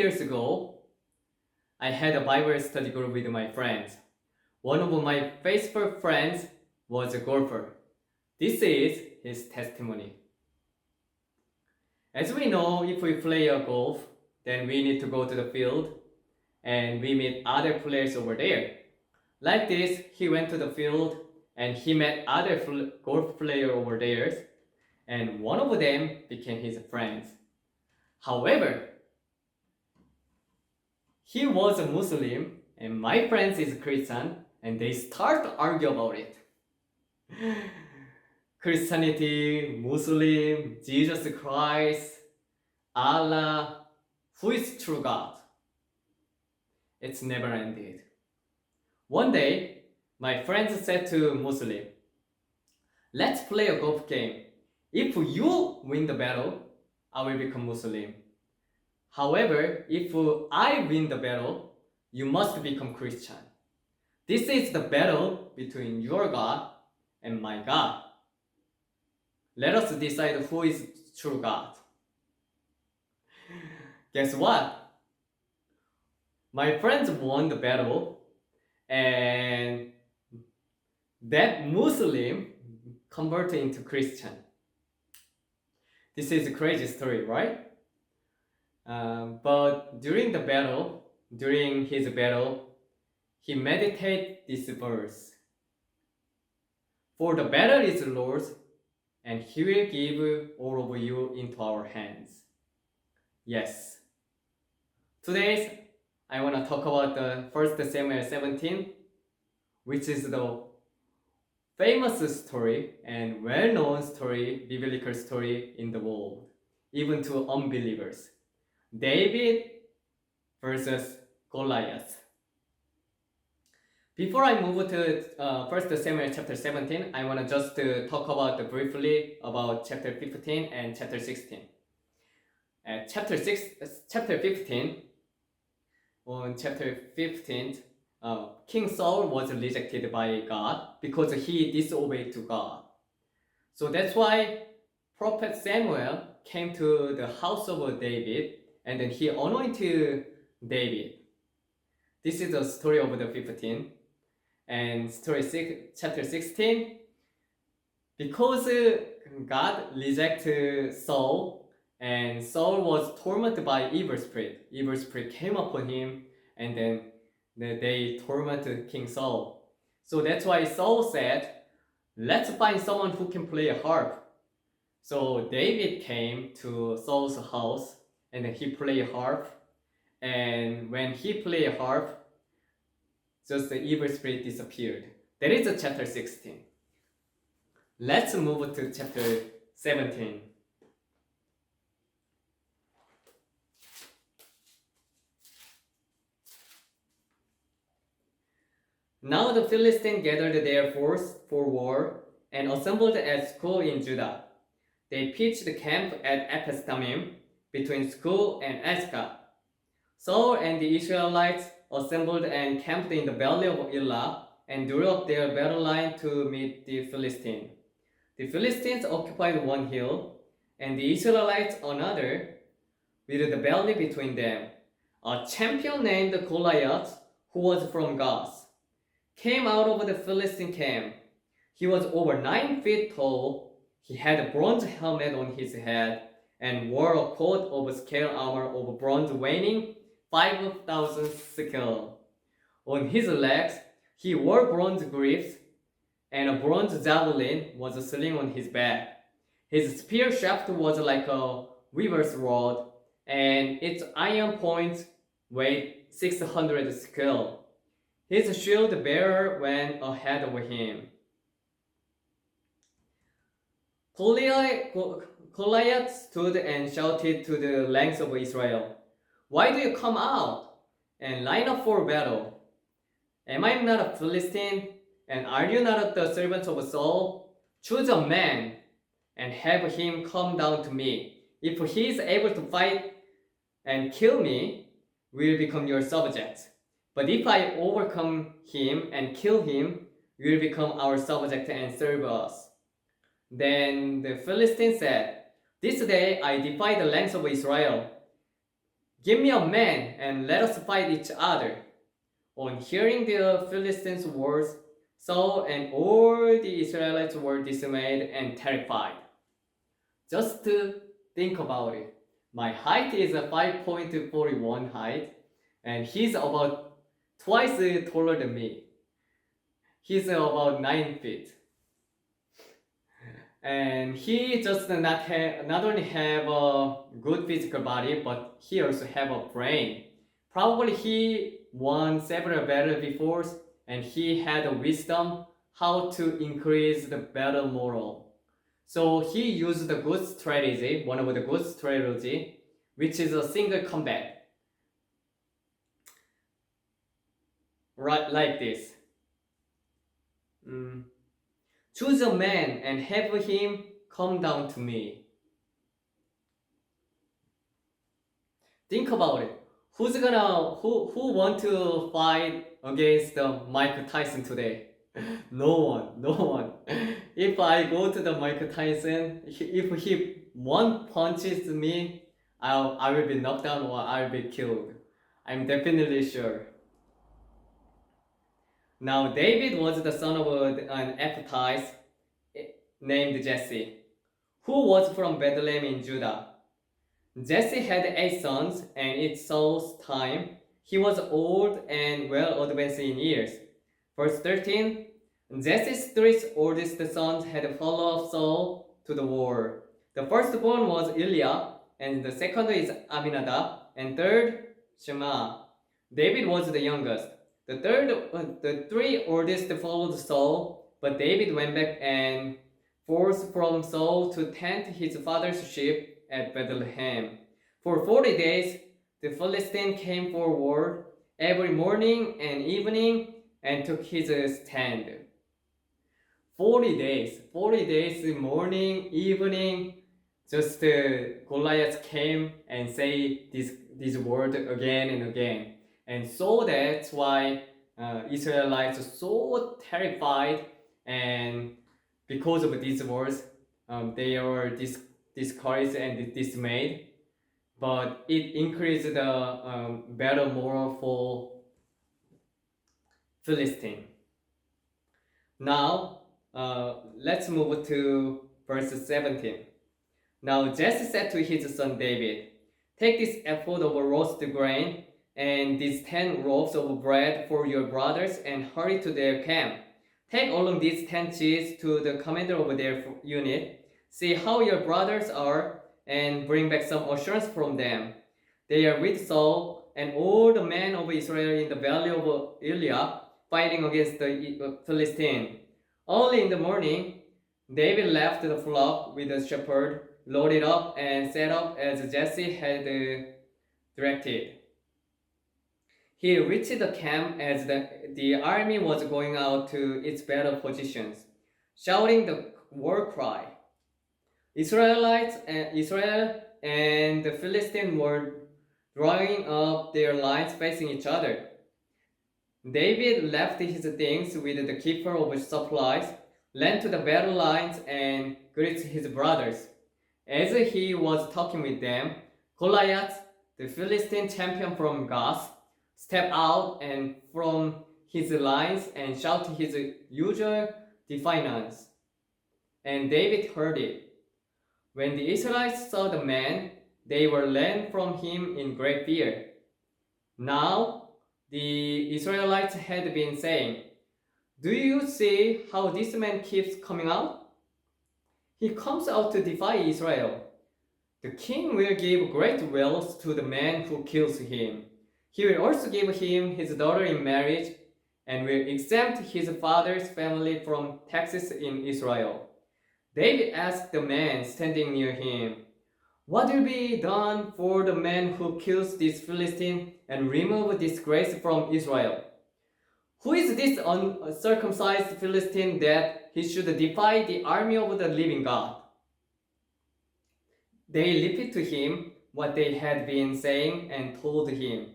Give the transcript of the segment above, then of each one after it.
Years ago, I had a Bible study group with my friends. One of my faithful friends was a golfer. This is his testimony. As we know, if we play a golf, then we need to go to the field and we meet other players over there. Like this, he went to the field and he met other golf players over there, and one of them became his friends. However, he was a Muslim and my friend is Christian, and they start to argue about it. Christianity, Muslim, Jesus Christ, Allah, who is true God? It's never ended. One day, my friends said to Muslim, let's play a golf game. If you win the battle, I will become Muslim. However, if I win the battle, you must become Christian. This is the battle between your God and my God. Let us decide who is true God. Guess what? My friends won the battle, and that Muslim converted into Christian. This is a crazy story, right? But during his battle, he meditated this verse. For the battle is the Lord's, and he will give all of you into our hands. Yes. Today, I want to talk about the 1 Samuel 17, which is the famous story and well-known story, biblical story in the world, even to unbelievers. David versus Goliath. Before I move to 1 Samuel chapter 17, I want to just talk about briefly about chapter 15 and chapter 16. Chapter 15, on chapter 15, King Saul was rejected by God because he disobeyed to God. So that's why Prophet Samuel came to the house of David, and then he anointed David. This is the story of the 15. And chapter 16, because God rejected Saul, and Saul was tormented by evil spirit. Evil spirit came upon him, and then they tormented King Saul. So that's why Saul said, let's find someone who can play a harp. So David came to Saul's house, and then he played a harp. And when he played a harp, just the evil spirit disappeared. That is chapter 16. Let's move to chapter 17. Now the Philistines gathered their force for war and assembled at School in Judah. They pitched camp at Ephes-dammim between School and Azekah. Saul and the Israelites assembled and camped in the valley of Elah and drew up their battle line to meet the Philistines. The Philistines occupied one hill, and the Israelites another, with the valley between them. A champion named Goliath, who was from Gath, came out of the Philistine camp. He was over 9 feet tall. He had a bronze helmet on his head and wore a coat of scale armor of bronze weighing 5,000 shekel. On his legs, he wore bronze grips, and a bronze javelin was slung on his back. His spear shaft was like a weaver's rod, and its iron points weighed 600 shekel. His shield bearer went ahead of him. Goliath stood and shouted to the ranks of Israel, why do you come out and line up for battle? Am I not a Philistine, and are you not the servants of Saul? Choose a man and have him come down to me. If he is able to fight and kill me, we will become your subjects. But if I overcome him and kill him, you will become our subject and serve us. Then the Philistine said, this day I defy the ranks of Israel. Give me a man and let us fight each other. On hearing the Philistines' words, Saul and all the Israelites were dismayed and terrified. Just to think about it. My height is a 5.41 height, and he's about twice taller than me. He's about 9 feet. And he just not only have a good physical body, but he also have a brain. Probably he won several battles before, and he had a wisdom how to increase the battle moral. So he used the good strategy, one of the good strategy, which is a single combat. Right, like this. Choose a man and have him come down to me. Think about it. Who want to fight against Mike Tyson today? No one. If I go to the Mike Tyson, if he one punches me, I will be knocked down or I will be killed. I'm definitely sure. Now David was the son of an Ephrathite named Jesse, who was from Bethlehem in Judah. Jesse had 8 sons, and in Saul's time, he was old and well advanced in years. Verse 13, Jesse's 3 oldest sons had followed Saul to the war. The firstborn was Eliab, and the second is Aminadab, and third, Shema. David was the youngest. The 3 oldest followed Saul, but David went back and forth from Saul to tend his father's sheep at Bethlehem. For 40 days, the Philistine came forward every morning and evening and took his stand. 40 days, morning, evening, just Goliath came and say this word again and again. And so that's why Israelites are so terrified, and because of these words, they are discouraged and dismayed. But it increased the battle moral for Philistine. Now, let's move to verse 17. Now Jesse said to his son David, take this ephod of roasted grain and these 10 loaves of bread for your brothers and hurry to their camp. Take along these 10 cheese to the commander of their unit. See how your brothers are and bring back some assurance from them. They are with Saul and all the men of Israel in the valley of Eliab fighting against the Philistine. Early in the morning, David left the flock with the shepherd, loaded up and set up as Jesse had directed. He reached the camp as the army was going out to its battle positions, shouting the war cry. Israel and the Philistines were drawing up their lines facing each other. David left his things with the keeper of supplies, ran to the battle lines and greeted his brothers. As he was talking with them, Goliath, the Philistine champion from Gath, stepped out and from his lines and shouted his usual defiance. And David heard it. When the Israelites saw the man, they were ran from him in great fear. Now the Israelites had been saying, do you see how this man keeps coming out? He comes out to defy Israel. The king will give great wealth to the man who kills him. He will also give him his daughter in marriage and will exempt his father's family from taxes in Israel. David asked the man standing near him, what will be done for the man who kills this Philistine and remove disgrace from Israel? Who is this uncircumcised Philistine that he should defy the army of the living God? They repeated to him what they had been saying and told him,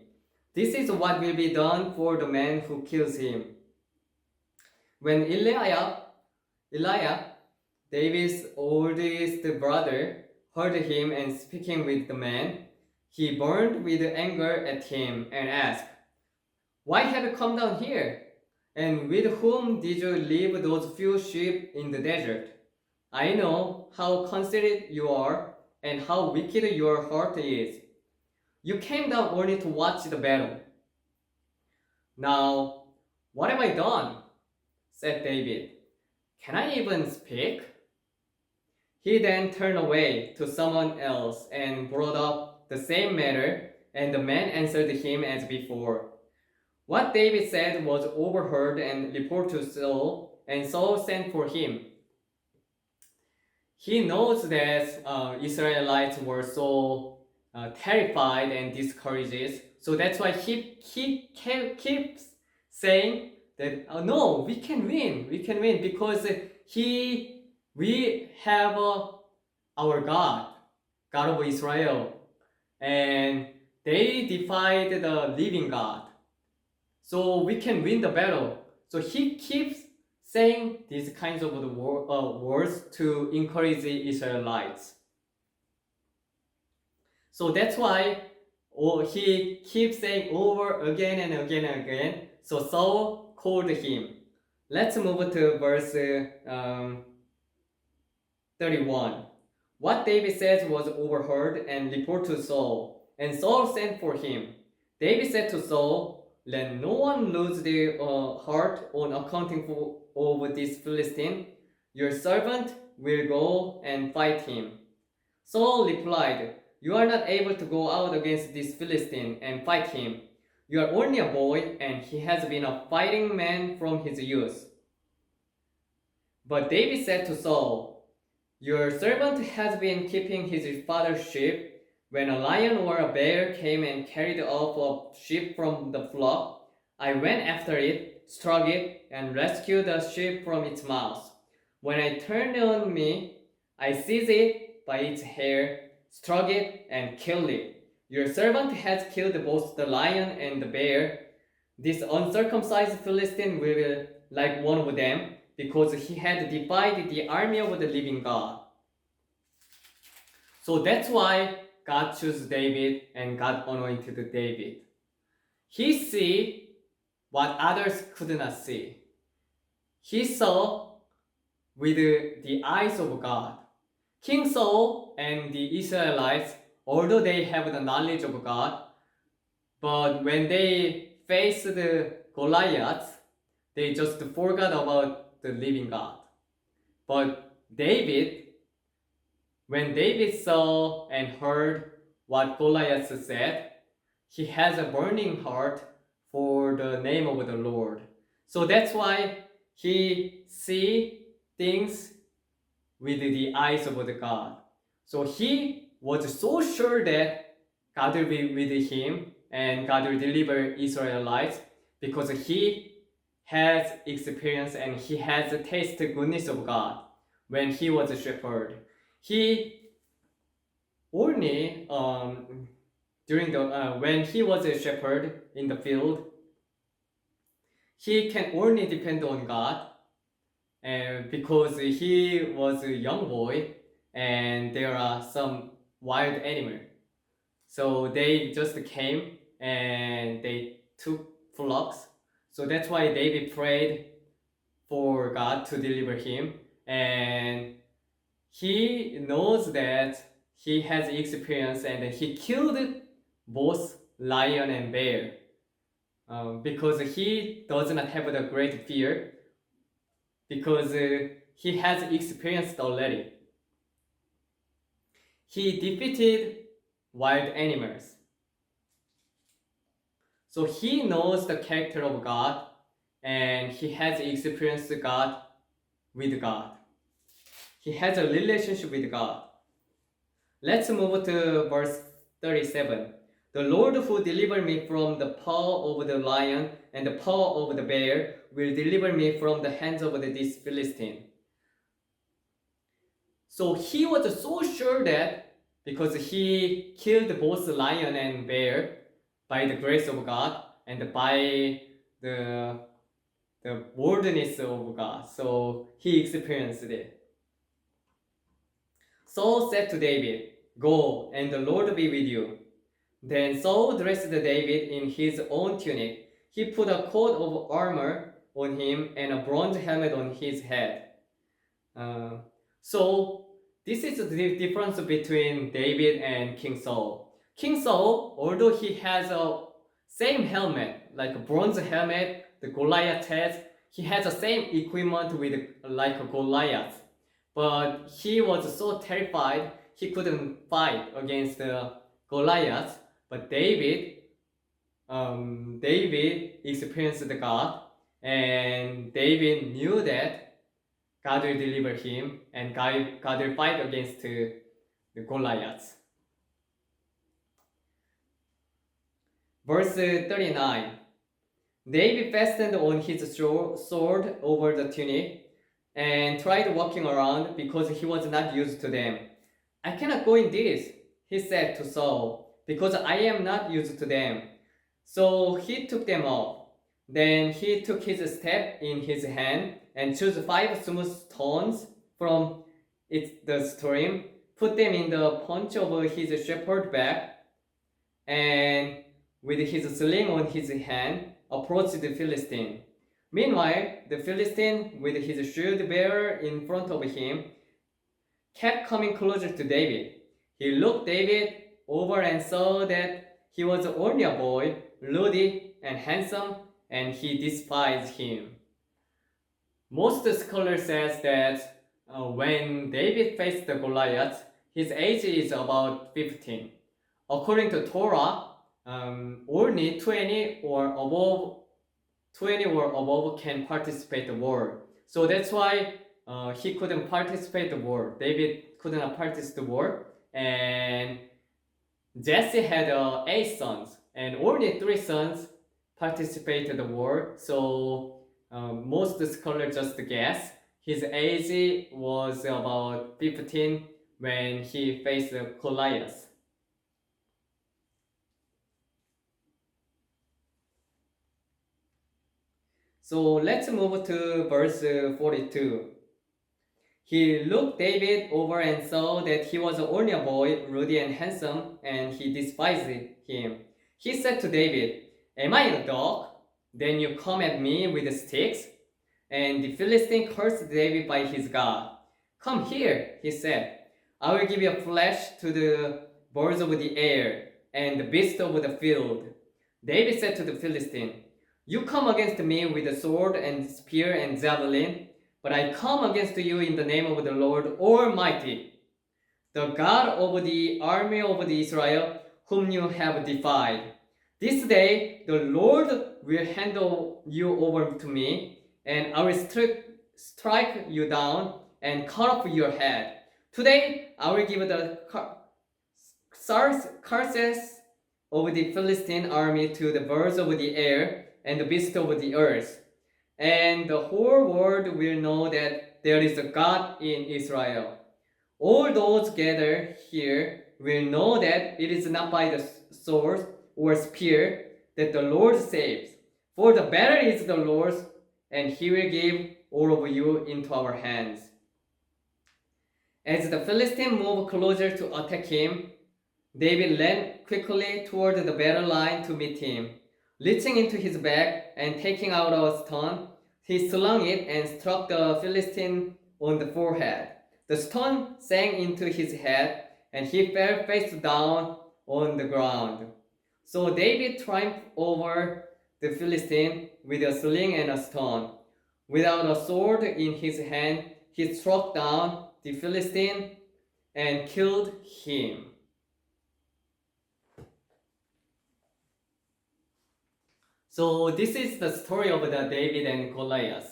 this is what will be done for the man who kills him. When Eliab, David's oldest brother, heard him and speaking with the man, He burned with anger at him and asked, "Why have you come down here? And with whom did you leave those few sheep in the desert? I know how conceited you are and how wicked your heart is. You came down only to watch the battle." "Now, what have I done?" said David. "Can I even speak?" He then turned away to someone else and brought up the same matter, and the man answered him as before. What David said was overheard and reported to Saul, and Saul sent for him. He knows that Israelites were so terrified and discouraged, so that's why he keeps saying that no, we can win, because we have our God of Israel, and they defied the living God. So we can win the battle. So he keeps saying these kinds of words to encourage the Israelites. So that's why he keeps saying over again and again and again. So Saul called him. Let's move to verse 31. What David says was overheard and reported to Saul, and Saul sent for him. David said to Saul, "Let no one lose their heart on accounting of this Philistine. Your servant will go and fight him." Saul replied, "You are not able to go out against this Philistine and fight him. You are only a boy, and he has been a fighting man from his youth." But David said to Saul, "Your servant has been keeping his father's sheep. When a lion or a bear came and carried off a sheep from the flock, I went after it, struck it, and rescued the sheep from its mouth. When I turned on me, I seized it by its hair, struck it, and killed it. Your servant has killed both the lion and the bear. This uncircumcised Philistine will be like one of them, because he had defied the army of the living God." So that's why God chose David and God anointed David. He see what others could not see. He saw with the eyes of God. King Saul and the Israelites, although they have the knowledge of God, but when they faced the Goliath, they just forgot about the living God. But when David saw and heard what Goliath said, he has a burning heart for the name of the Lord. So that's why he see things with the eyes of the God. So he was so sure that God will be with him and God will deliver Israelites, because he has experience and he has tasted the goodness of God when he was a shepherd. He only when he was a shepherd in the field, he can only depend on God, because he was a young boy and there are some wild animals. So they just came and they took flocks. So that's why David prayed for God to deliver him, and he knows that he has experience and he killed both lion and bear, because he does not have the great fear, because he has experienced already. He defeated wild animals. So he knows the character of God and he has experienced God with God. He has a relationship with God. Let's move to verse 37. The Lord who delivered me from the paw of the lion and the paw of the bear will deliver me from the hands of this Philistine. So he was so sure that because he killed both lion and bear by the grace of God and by the boldness of God. So he experienced it. Saul said to David, "Go, and the Lord be with you." Then Saul dressed David in his own tunic. He put a coat of armor on him and a bronze helmet on his head. So this is the difference between David and King Saul. King Saul, although he has a same helmet, like a bronze helmet, the Goliath has, he has the same equipment with like a Goliath, but he was so terrified he couldn't fight against Goliath. But David experienced God, and David knew that God will deliver him, and God will fight against the Goliath. Verse 39. David fastened on his sword over the tunic and tried walking around because he was not used to them. I cannot go in this, he said to Saul, because I am not used to them. So he took them off. Then he took his staff in his hand and chose 5 smooth stones from the stream, put them in the punch of his shepherd bag, and with his sling on his hand, approached the Philistine. Meanwhile, the Philistine, with his shield bearer in front of him, kept coming closer to David. He looked David over and saw that he was only a boy, ruddy and handsome, and he despised him. Most scholars says that when David faced the Goliath, his age is about 15. According to Torah, only 20 or above can participate in the war. So that's why he couldn't participate in the war. David couldn't participate in the war, and Jesse had 8 sons, and only 3 sons participated in the war. So most scholars just guess his age was about 15 when he faced Goliath. So let's move to verse 42. He looked David over and saw that he was only a boy, ruddy and handsome, and he despised him. He said to David, "Am I a dog? Then you come at me with sticks?" And the Philistine cursed David by his God. "Come here," he said. "I will give your flesh to the birds of the air and the beasts of the field." David said to the Philistine, "You come against me with a sword and spear and javelin, but I come against you in the name of the Lord Almighty, the God of the army of the Israel, whom you have defied. This day the Lord will hand you over to me, and I will strike you down and cut off your head. Today I will give the carcasses of the Philistine army to the birds of the air and the beasts of the earth, and the whole world will know that there is a God in Israel. All those gathered here will know that it is not by the sword or spear that the Lord saves, for the battle is the Lord's, and he will give all of you into our hands." As the Philistine moved closer to attack him, David ran quickly toward the battle line to meet him. Reaching into his bag and taking out a stone, he slung it and struck the Philistine on the forehead. The stone sank into his head, and he fell face down on the ground. So David triumphed over the Philistine with a sling and a stone. Without a sword in his hand, he struck down the Philistine and killed him. So this is the story of the David and Goliath.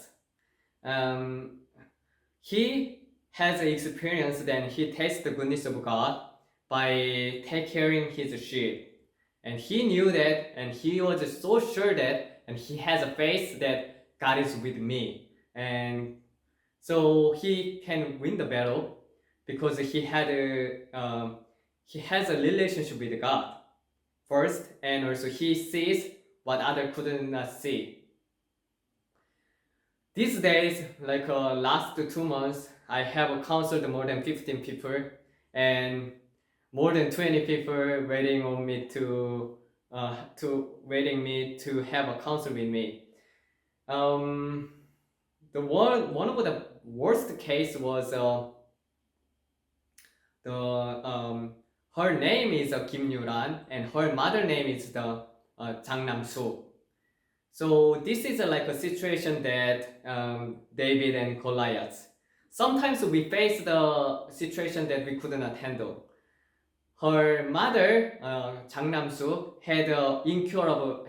He has experience that he tastes the goodness of God by taking care of his sheep. And he knew that, and he was so sure that, and he has a faith that God is with me. And so he can win the battle because he has a relationship with God first, and also he sees what others could not see. These days, like last 2 months, I have counseled more than 15 people, and more than 20 people waiting on me to waiting me to have a counsel with me. The one of the worst case was her name is Kim Yuran and her mother name is the Jang Nam-soo. So this is like a situation that David and Goliath. Sometimes we face the situation that we could not handle. Her mother, Jang Nam-soo, had an incurable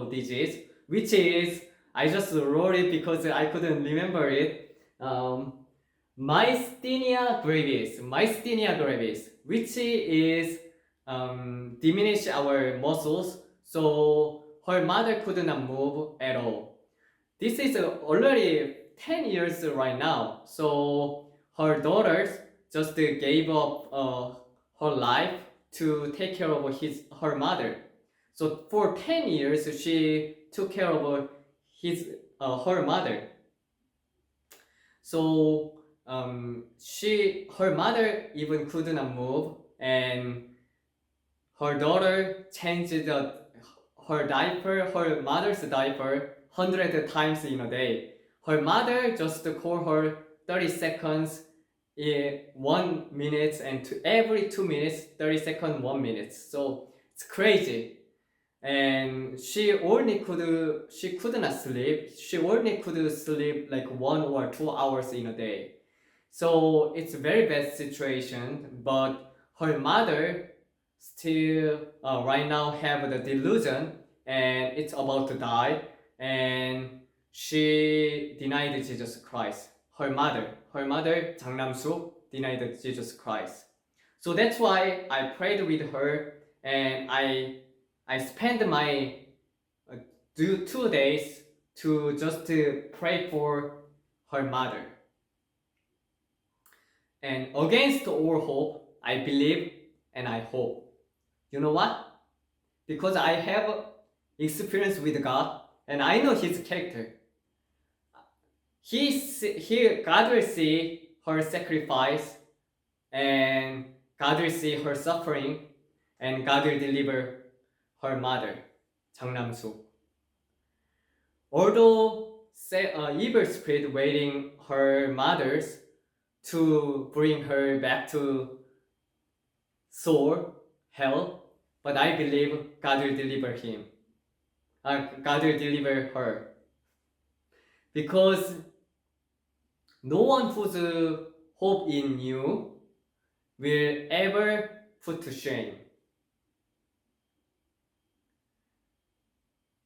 disease, which is, I just wrote it because I couldn't remember it. Myasthenia gravis, which is diminish our muscles, so her mother could not move at all. This is already 10 years right now, so her daughters just gave up her life to take care of her mother. So for 10 years she took care of her mother. So her mother even could not move, and her daughter changed her mother's diaper 100 times in a day. Her mother just called her 30 seconds in 1 minute, and every 2 minutes, 30 seconds, 1 minute. So it's crazy. And she could not sleep. She only could sleep like 1 or 2 hours in a day. So it's a very bad situation, but her mother still right now have the delusion and it's about to die, and she denied Jesus Christ. Her mother, Jang Nam-soo, denied Jesus Christ. So that's why I prayed with her, and I spent my 2 days to just pray for her mother. And against all hope, I believe and I hope. You know what? Because I have experience with God and I know His character. God will see her sacrifice, and God will see her suffering, and God will deliver her mother, Jang Nam-soo. Although evil spirit waiting her mothers to bring her back to soul, hell, but I believe God will deliver him. God will deliver her. Because no one whose hope in you will ever put to shame.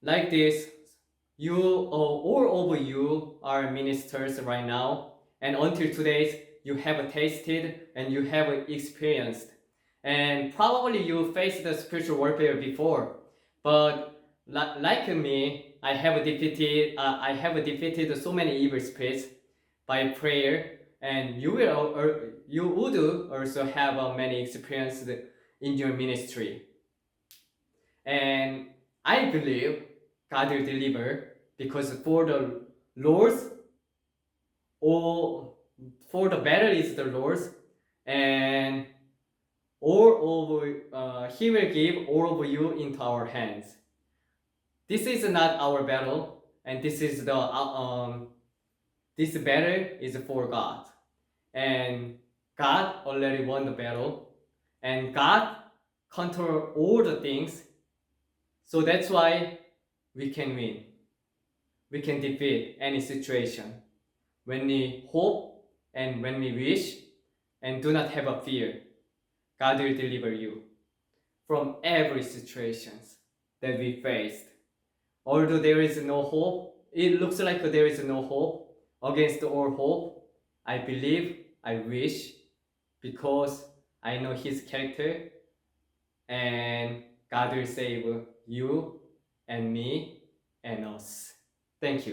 Like this, all of you are ministers right now, and until today you have tasted and you have experienced, and probably you faced the spiritual warfare before, but like me, I have defeated so many evil spirits by prayer, and you would also have many experiences in your ministry. And I believe God will deliver, because for the battle is the Lord's, and He will give all of you into our hands. This is not our battle, and this battle is for God, and God already won the battle, and God control all the things. So that's why we can win. We can defeat any situation when we hope and when we wish and do not have a fear. God will deliver you from every situation that we faced. Although there is no hope, it looks like there is no hope. Against all hope, I believe, I wish, because I know His character, and God will save you and me and us. Thank you.